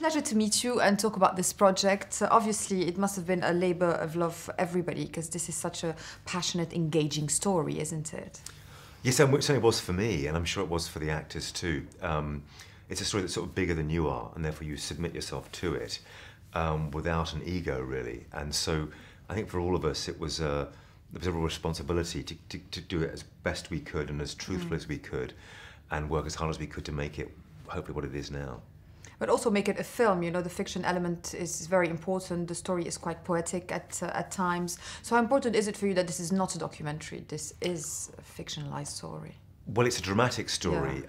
Pleasure to meet you and talk about this project. Obviously, it must have been a labor of love for everybody because this is such a passionate, engaging story, isn't it? Yes, it certainly was for me, and I'm sure it was for the actors too. It's a story that's sort of bigger than you are, and therefore you submit yourself to it without an ego, really. And so I think for all of us, there was a real responsibility to do it as best we could and as truthful as we could, and work as hard as we could to make it hopefully what it is now. But also make it a film, you know, the fiction element is very important. The story is quite poetic at times. So how important is it for you that this is not a documentary? This is a fictionalized story. Well, it's a dramatic story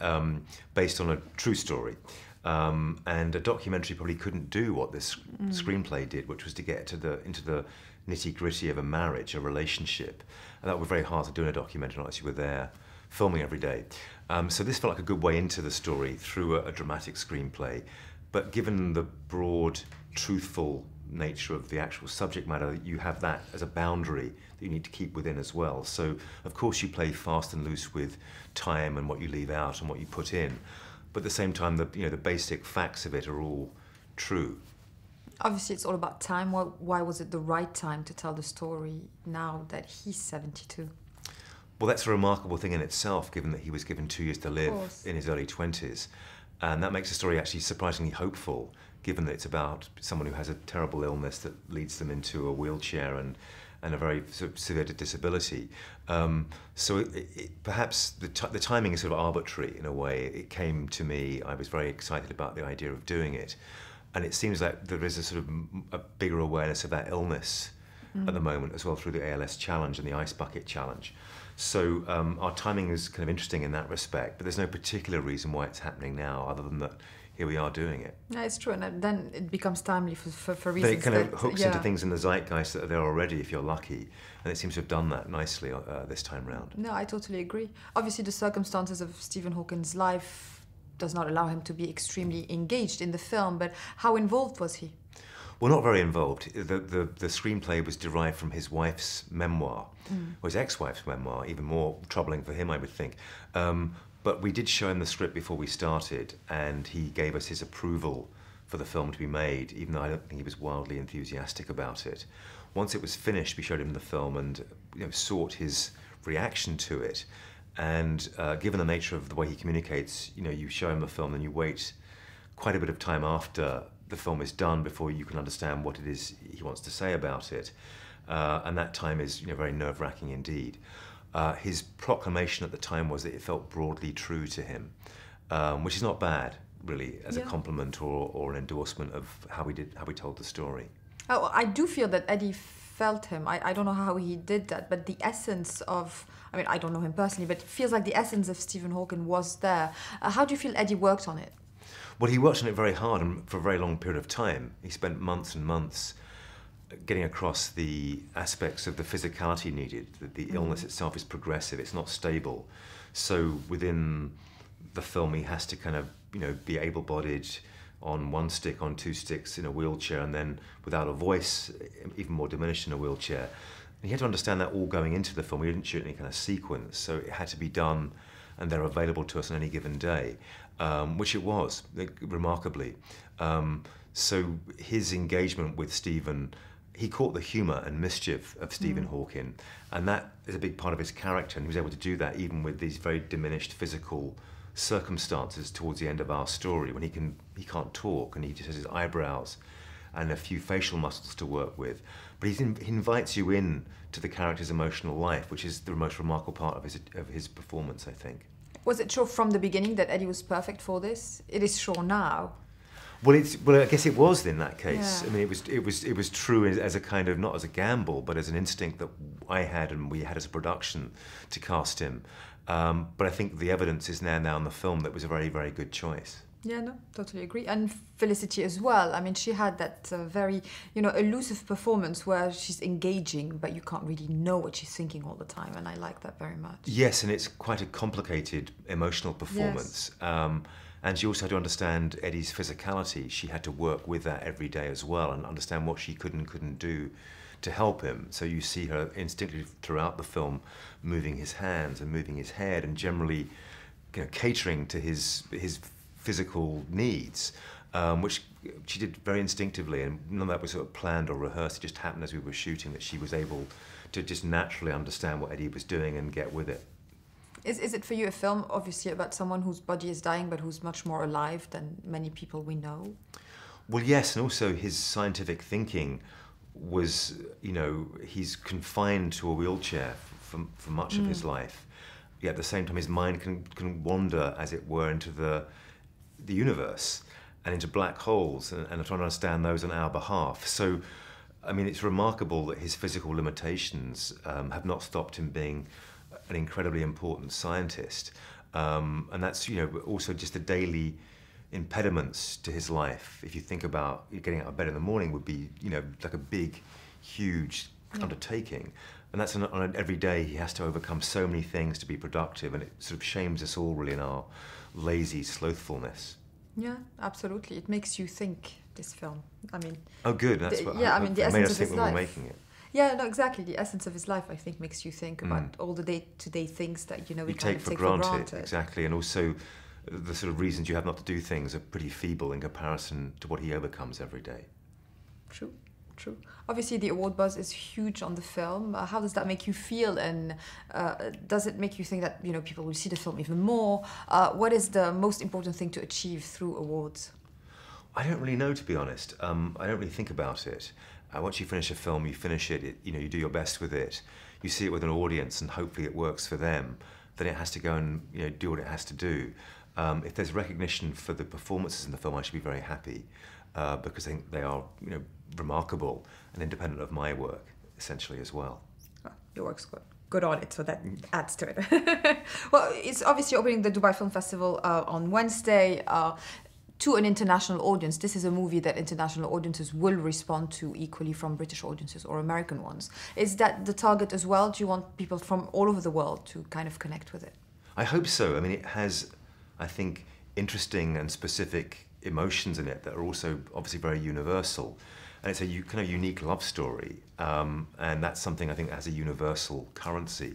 based on a true story. And a documentary probably couldn't do what this screenplay did, which was to get into the nitty-gritty of a marriage, a relationship. And that would be very hard to do in a documentary unless you were there filming every day. So this felt like a good way into the story through a dramatic screenplay. But given the broad, truthful nature of the actual subject matter, you have that as a boundary that you need to keep within as well. So, of course, you play fast and loose with time and what you leave out and what you put in. But at the same time, the basic facts of it are all true. Obviously, it's all about time. Why was it the right time to tell the story now that he's 72? Well, that's a remarkable thing in itself, given that he was given 2 years to live in his early 20s. And that makes the story actually surprisingly hopeful, given that it's about someone who has a terrible illness that leads them into a wheelchair and a very sort of severe disability. So perhaps the timing is sort of arbitrary in a way. It came to me, I was very excited about the idea of doing it. And it seems like there is a sort of a bigger awareness of that illness at the moment as well through the ALS Challenge and the Ice Bucket Challenge. So our timing is kind of interesting in that respect, but there's no particular reason why it's happening now other than that here we are doing it. Yeah, it's true, and then it becomes timely for reasons. Then it kind of hooks into things in the zeitgeist that are there already if you're lucky, and it seems to have done that nicely this time round. No, I totally agree. Obviously the circumstances of Stephen Hawking's life does not allow him to be extremely engaged in the film, but how involved was he? Well, not very involved. The screenplay was derived from his wife's memoir, or his ex-wife's memoir, even more troubling for him, I would think. But we did show him the script before we started, and he gave us his approval for the film to be made, even though I don't think he was wildly enthusiastic about it. Once it was finished, we showed him the film and sought his reaction to it. And given the nature of the way he communicates, you show him the film and you wait quite a bit of time after the film is done before you can understand what it is he wants to say about it. And that time is very nerve-wracking indeed. His proclamation at the time was that it felt broadly true to him, which is not bad, really, as a compliment or an endorsement of how we told the story. Oh, I do feel that Eddie felt him. I don't know how he did that, but the essence of, I mean, I don't know him personally, but it feels like the essence of Stephen Hawking was there. How do you feel Eddie worked on it? Well, he worked on it very hard and for a very long period of time. He spent months and months getting across the aspects of the physicality needed. The illness itself is progressive, it's not stable. So within the film, he has to kind of, be able-bodied on one stick, on two sticks, in a wheelchair, and then without a voice, even more diminished in a wheelchair. And he had to understand that all going into the film. We didn't shoot any kind of sequence, so it had to be done, and they're available to us on any given day, which it was, remarkably. So his engagement with Stephen, he caught the humour and mischief of Stephen Hawking, and that is a big part of his character, and he was able to do that even with these very diminished physical circumstances towards the end of our story, when he can't talk and he just has his eyebrows and a few facial muscles to work with. But he invites you in to the character's emotional life, which is the most remarkable part of his performance, I think. Was it sure from the beginning that Eddie was perfect for this? It is sure now. Well, I guess it was in that case. Yeah. I mean, it was true as a kind of, not as a gamble, but as an instinct that I had and we had as a production to cast him. But I think the evidence is now in the film that it was a very, very good choice. Yeah, no, totally agree. And Felicity as well. I mean, she had that very, elusive performance where she's engaging, but you can't really know what she's thinking all the time, and I like that very much. Yes, and it's quite a complicated emotional performance. Yes. And she also had to understand Eddie's physicality. She had to work with that every day as well and understand what she could and couldn't do to help him. So you see her instinctively throughout the film moving his hands and moving his head and generally catering to his physical needs. which she did very instinctively, and none of that was sort of planned or rehearsed. It just happened as we were shooting that she was able to just naturally understand what Eddie was doing and get with it. Is it for you a film, obviously, about someone whose body is dying but who's much more alive than many people we know? Well, yes, and also his scientific thinking was, he's confined to a wheelchair for much of his life. Yet at the same time, his mind can wander, as it were, into the universe and into black holes, and trying to understand those on our behalf. So, I mean, it's remarkable that his physical limitations have not stopped him being an incredibly important scientist. And that's, also just the daily impediments to his life. If you think about getting out of bed in the morning would be, like a big, huge undertaking. And that's on an every day he has to overcome so many things to be productive, and it sort of shames us all really in our lazy slothfulness. Yeah, absolutely. It makes you think, this film. I mean... Oh, good. That's what the essence made us of think his when we life. were making it. Yeah, no, exactly. The essence of his life, I think, makes you think about all the day-to-day things that, we you kind take of for take granted. for granted. Exactly. And also the sort of reasons you have not to do things are pretty feeble in comparison to what he overcomes every day. True. Obviously, the award buzz is huge on the film. How does that make you feel? And does it make you think that, people will see the film even more? What is the most important thing to achieve through awards? I don't really know, to be honest. I don't really think about it. Once you finish a film, you finish it, you do your best with it. You see it with an audience, and hopefully it works for them. Then it has to go and do what it has to do. If there's recognition for the performances in the film, I should be very happy, because I think they are, remarkable and independent of my work, essentially, as well. Oh, your work's good on it, so that adds to it. Well, it's obviously opening the Dubai Film Festival on Wednesday. To an international audience. This is a movie that international audiences will respond to equally from British audiences or American ones. Is that the target as well? Do you want people from all over the world to kind of connect with it? I hope so. I mean, it has, I think, interesting and specific emotions in it that are also obviously very universal. And it's a kind of unique love story. And that's something I think has a universal currency.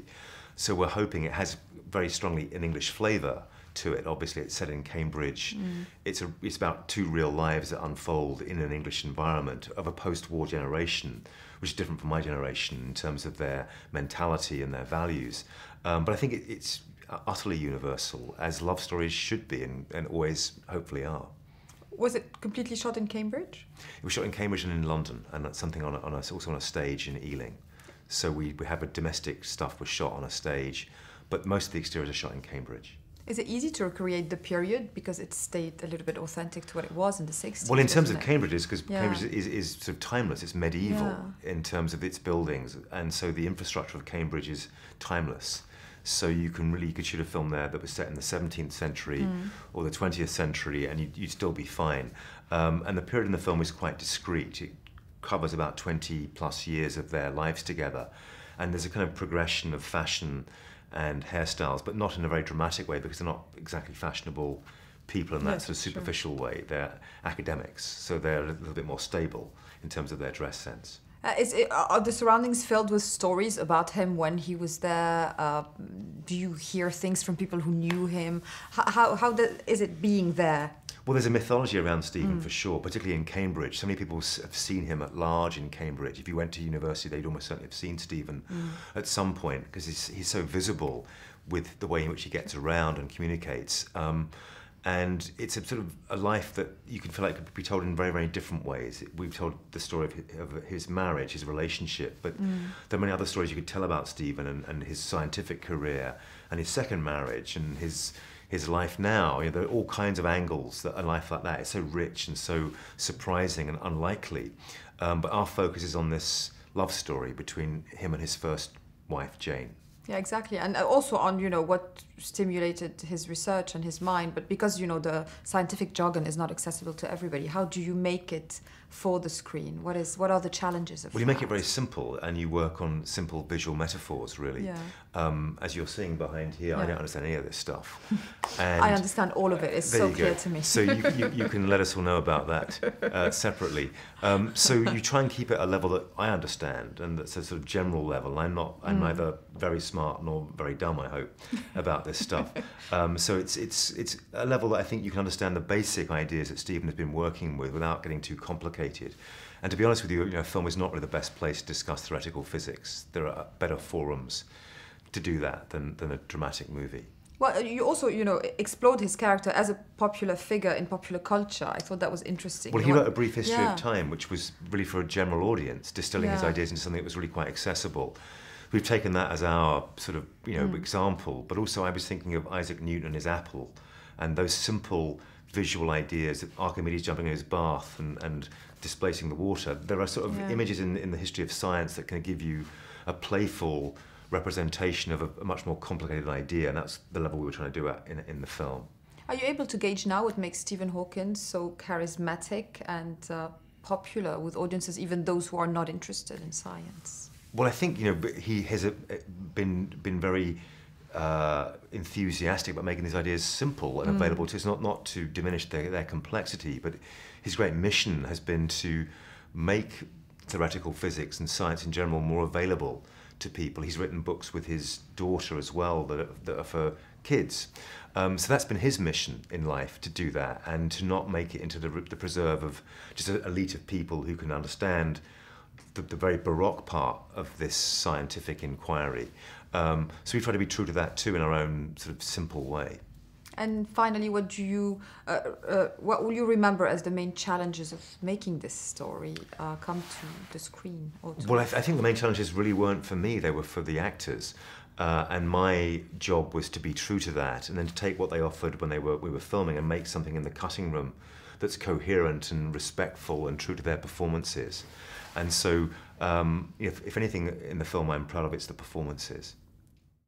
So we're hoping it has very strongly an English flavour to it. Obviously, it's set in Cambridge. It's about two real lives that unfold in an English environment of a post-war generation, which is different from my generation in terms of their mentality and their values. But I think it's utterly universal, as love stories should be and always hopefully are. Was it completely shot in Cambridge? It was shot in Cambridge and in London, and that's something also on a stage in Ealing. So we have a domestic stuff was shot on a stage, but most of the exteriors are shot in Cambridge. Is it easy to recreate the period because it stayed a little bit authentic to what it was in the 60s? Well, in terms of it? Cambridge, because Cambridge is sort of timeless. It's medieval in terms of its buildings, and so the infrastructure of Cambridge is timeless. So you could shoot a film there that was set in the 17th century or the 20th century, and you'd still be fine. And the period in the film is quite discreet. It covers about 20 plus years of their lives together, and there's a kind of progression of fashion and hairstyles, but not in a very dramatic way, because they're not exactly fashionable people in that sort of superficial way. They're academics, so they're a little bit more stable in terms of their dress sense. Are the surroundings filled with stories about him when he was there? Do you hear things from people who knew him? How is it being there? Well, there's a mythology around Stephen for sure, particularly in Cambridge. So many people have seen him at large in Cambridge. If you went to university, they'd almost certainly have seen Stephen at some point, because he's so visible with the way in which he gets around and communicates. And it's a sort of a life that you can feel like could be told in very, very different ways. We've told the story of his marriage, his relationship, but there are many other stories you could tell about Stephen and his scientific career and his second marriage and his life now. There are all kinds of angles that a life like that is so rich and so surprising and unlikely. But our focus is on this love story between him and his first wife, Jane. Yeah, exactly. And also on, what stimulated his research and his mind. But because, the scientific jargon is not accessible to everybody, how do you make it for the screen? What are the challenges of that? Well, you make it very simple, and you work on simple visual metaphors, really. Yeah. As you're seeing behind here, I don't understand any of this stuff. And I understand all of it. It's so clear to me. So you can let us all know about that separately. So you try and keep it at a level that I understand, and that's a sort of general level. I'm neither very smart nor very dumb, I hope, about this stuff. So it's a level that I think you can understand the basic ideas that Stephen has been working with without getting too complicated. And to be honest with you, film is not really the best place to discuss theoretical physics. There are better forums to do that than a dramatic movie. Well, you also, explored his character as a popular figure in popular culture. I thought that was interesting. Well, he wrote A Brief History of Time, which was really for a general audience, distilling his ideas into something that was really quite accessible. We've taken that as our sort of, example, but also I was thinking of Isaac Newton and his apple, and those simple visual ideas of Archimedes jumping in his bath and displacing the water. There are sort of images in the history of science that can give you a playful representation of a much more complicated idea, and that's the level we were trying to do in the film. Are you able to gauge now what makes Stephen Hawking so charismatic and popular with audiences, even those who are not interested in science? Well, I think he has been very enthusiastic about making these ideas simple and available to us, not to diminish their complexity, but his great mission has been to make theoretical physics and science in general more available to people. He's written books with his daughter as well that are for kids. So that's been his mission in life, to do that and to not make it into the preserve of just an elite of people who can understand the very baroque part of this scientific inquiry. So we try to be true to that too in our own sort of simple way. And finally, what will you remember as the main challenges of making this story come to the screen? Well, I think the main challenges really weren't for me, they were for the actors. And my job was to be true to that and then to take what they offered when we were filming and make something in the cutting room that's coherent and respectful and true to their performances. And so, if anything in the film I'm proud of, it's the performances.